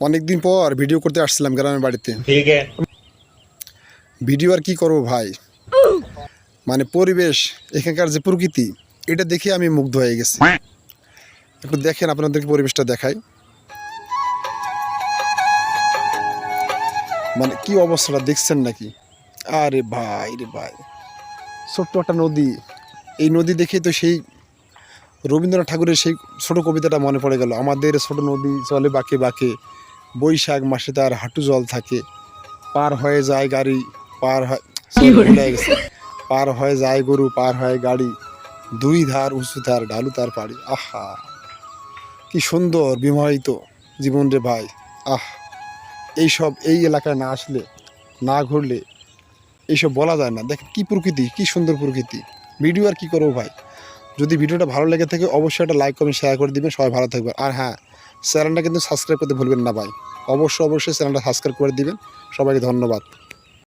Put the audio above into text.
অনেকদিন পর ভিডিও করতে আসছিলাম গ্রামের বাড়িতে। ঠিক আছে। ভিডিও আর কি করবো ভাই, মানে পরিবেশ, এখানকার যে প্রকৃতি, এটা দেখে আমি মুগ্ধ হয়ে গেছি। একটু দেখেন, আপনাদেরকে পরিবেশটা দেখাই। মানে কি অবস্থাটা দেখছেন নাকি? আরে ভাই রে ভাই, ছোট্ট একটা নদী। এই নদী দেখেই তো সেই রবীন্দ্রনাথ ঠাকুরের সেই ছোট কবিতাটা মনে পড়ে গেল। আমাদের ছোট নদী চলে বাঁকে বাঁকে, বৈশাখ মাসে তার হাঁটু জল থাকে, পার হয়ে যায় গাড়ি, পার হয় ভুলে গেছে, পার হয়ে যায় গরু, পার হয় গাড়ি, দুই ধার উঁচু ধার, ঢালু তার পাড়ি। আহা, কি সুন্দর বিবাহিত জীবন রে ভাই। আহ, এইসব এই এলাকায় না আসলে, না ঘুরলে এইসব বলা যায় না। দেখেন কি প্রকৃতি, কি সুন্দর প্রকৃতি। ভিডিও আর কি করবো ভাই। যদি ভিডিওটা ভালো লেগে থাকে অবশ্যই একটা লাইক কমেন্ট শেয়ার করে দিবেন। সবাই ভালো থাকবেন। আর হ্যাঁ, চ্যানেলটা কিন্তু সাবস্ক্রাইব করতে ভুলবেন না ভাই। অবশ্যই চ্যানেলটা সাবস্ক্রাইব করে দিবেন। সবাইকে ধন্যবাদ।